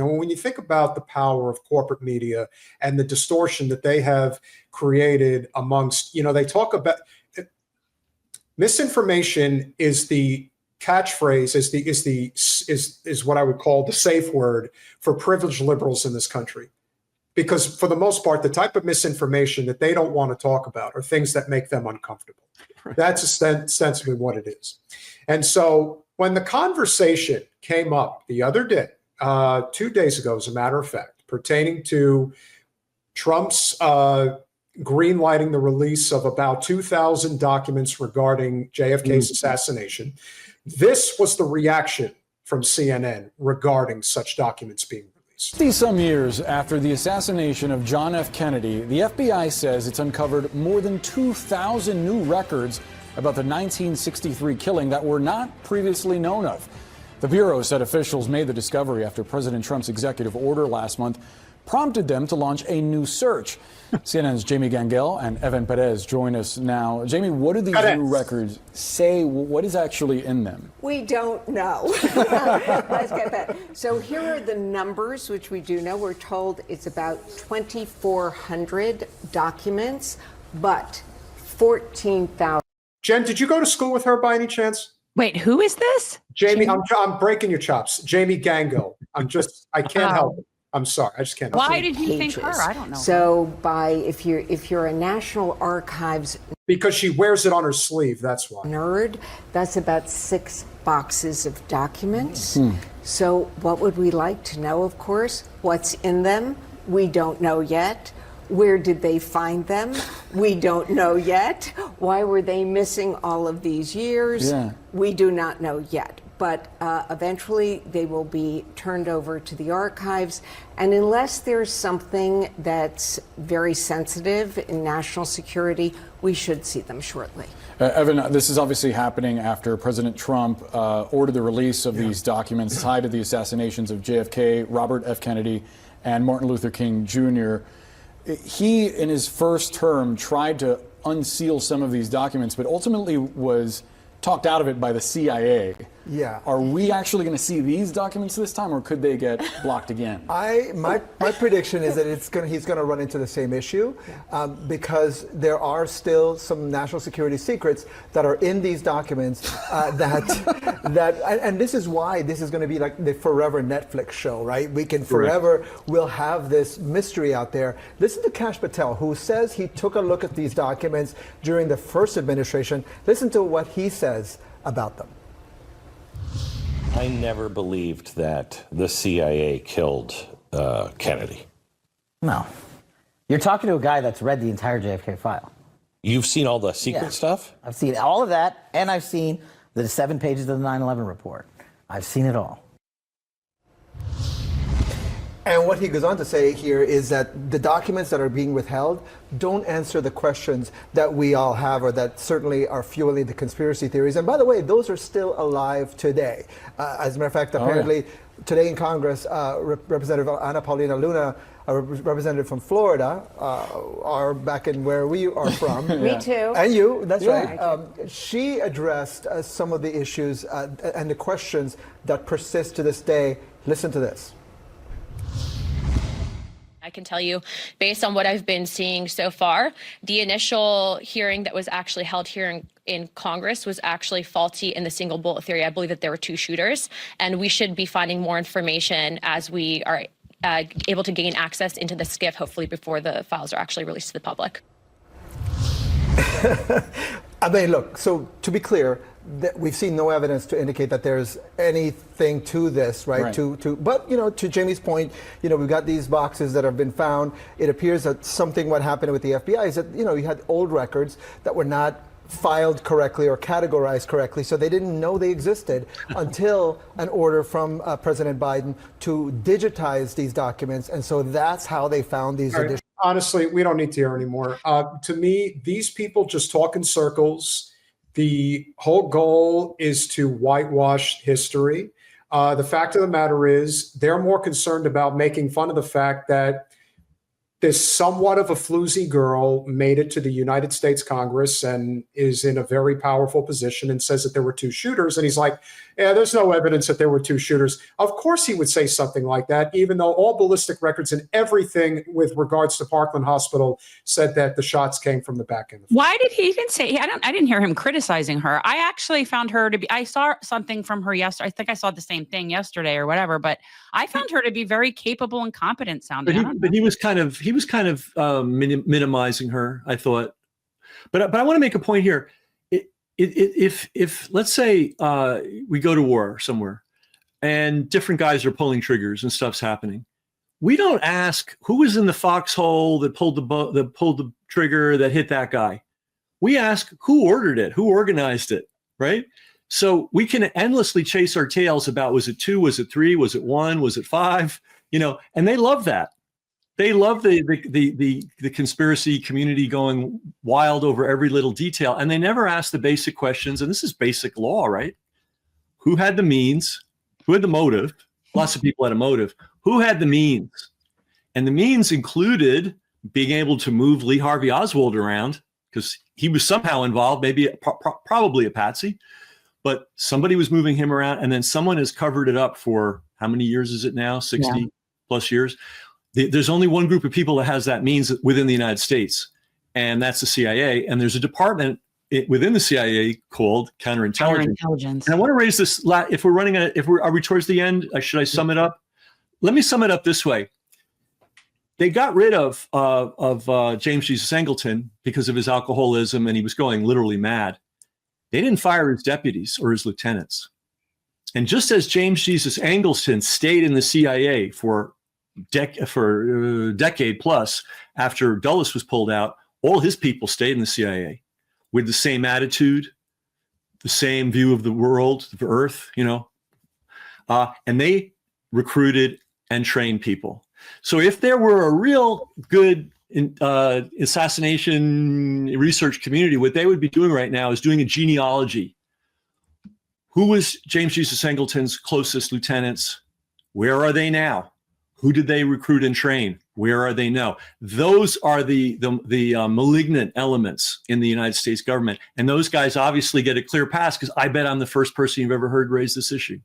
And when you think about the power of corporate media and the distortion that they have created amongst, they talk about misinformation is the catchphrase, is what I would call the safe word for privileged liberals in this country. Because for the most part, the type of misinformation that they don't want to talk about are things that make them uncomfortable. That's ostensibly what it is. And so when the conversation came up the other day, 2 days ago, as a matter of fact, pertaining to Trump's greenlighting the release of about 2,000 documents regarding JFK's assassination, this was the reaction from CNN regarding such documents being released. 50-some years after the assassination of John F. Kennedy, the FBI says it's uncovered more than 2,000 new records about the 1963 killing that were not previously known of. The Bureau said officials made the discovery after President Trump's executive order last month prompted them to launch a new search. CNN's Jamie Gangel and Evan Perez join us now. Jamie, what do these new records say? What is actually in them? We don't know. Let's get that. So here are the numbers, which we do know. We're told it's about 2,400 documents, but 14,000. Jen, did you go to school with her by any chance? Wait, who is this? Jamie, I'm breaking your chops. Jamie Gangel. I can't help it. I'm sorry, I just can't. Why did you think her? I don't know. So if you're a National Archives because she wears it on her sleeve, that's why. Nerd, that's about 6 boxes of documents. So what would we like to know? Of course, what's in them? We don't know yet. Where did they find them? We don't know yet. Why were they missing all of these years? We do not know yet. But eventually they will be turned over to the archives. And unless there's something that's very sensitive in national security, we should see them shortly. Evan, this is obviously happening after President Trump ordered the release of these documents tied to the assassinations of JFK, Robert F. Kennedy, and Martin Luther King Jr. He, in his first term, tried to unseal some of these documents, but ultimately was talked out of it by the CIA. Are we actually going to see these documents this time, or could they get blocked again? My prediction is that he's going to run into the same issue because there are still some national security secrets that are in these documents and this is why this is going to be like the forever Netflix show, right? We can forever, we'll have this mystery out there. Listen to Kash Patel, who says he took a look at these documents during the first administration. Listen to what he says about them. I never believed that the CIA killed Kennedy. No. You're talking to a guy that's read the entire JFK file. You've seen all the secret stuff? I've seen all of that, and I've seen the 7 pages of the 9/11 report. I've seen it all. And what he goes on to say here is that the documents that are being withheld don't answer the questions that we all have, or that certainly are fueling the conspiracy theories. And by the way, those are still alive today. As a matter of fact, apparently today in Congress, Representative Ana Paulina Luna, a representative from Florida, are back in where we are from. Me too. And you, that's right. She addressed some of the issues and the questions that persist to this day. Listen to this. I can tell you, based on what I've been seeing so far, the initial hearing that was actually held here in Congress was actually faulty in the single bullet theory. I believe that there were 2 shooters, and we should be finding more information as we are able to gain access into the SCIF, hopefully before the files are actually released to the public. I mean, look, so to be clear, we've seen no evidence to indicate that there's anything to this, right? But, to Jamie's point, we've got these boxes that have been found. It appears that what happened with the FBI is that, you had old records that were not filed correctly or categorized correctly, so they didn't know they existed until an order from President Biden to digitize these documents. And so that's how they found these additional. Honestly, we don't need to hear anymore. To me, these people just talk in circles. The whole goal is to whitewash history. The fact of the matter is they're more concerned about making fun of the fact that this somewhat of a floozy girl made it to the United States Congress and is in a very powerful position and says that there were two shooters. And he's like, yeah, there's no evidence that there were two shooters. Of course he would say something like that, even though all ballistic records and everything with regards to Parkland Hospital said that the shots came from the back end. Why did he even say, I didn't hear him criticizing her. I actually found her to be, I saw something from her yesterday. I think I saw the same thing yesterday or whatever, but I found her to be very capable and competent sounding. But he was kind of minimizing her, I thought. But I want to make a point here. If let's say we go to war somewhere and different guys are pulling triggers and stuff's happening, we don't ask who was in the foxhole that pulled the trigger that hit that guy. We ask who ordered it, who organized it, right? So we can endlessly chase our tails about, was it 2, was it 3, was it 1, was it 5, and they love that. They love the conspiracy community going wild over every little detail, and they never ask the basic questions. And this is basic law, right? Who had the means? Who had the motive? Lots of people had a motive. Who had the means? And the means included being able to move Lee Harvey Oswald around because he was somehow involved, maybe probably a patsy, but somebody was moving him around, and then someone has covered it up for how many years is it now? 60 plus years. There's only one group of people that has that means within the United States, and that's the CIA. And there's a department within the CIA called counterintelligence. And I want to raise this. If we're running are we towards the end? Should I sum it up? Let me sum it up this way. They got rid of James Jesus Angleton because of his alcoholism, and he was going literally mad. They didn't fire his deputies or his lieutenants. And just as James Jesus Angleton stayed in the CIA for a decade plus after Dulles was pulled out, all his people stayed in the CIA with the same attitude, the same view of the world, of Earth, and they recruited and trained people. So if there were a real good assassination research community, what they would be doing right now is doing a genealogy. Who was James Jesus Angleton's closest lieutenants? Where are they now? Who did they recruit and train? Where are they now? Those are the malignant elements in the United States government. And those guys obviously get a clear pass because I bet I'm the first person you've ever heard raise this issue.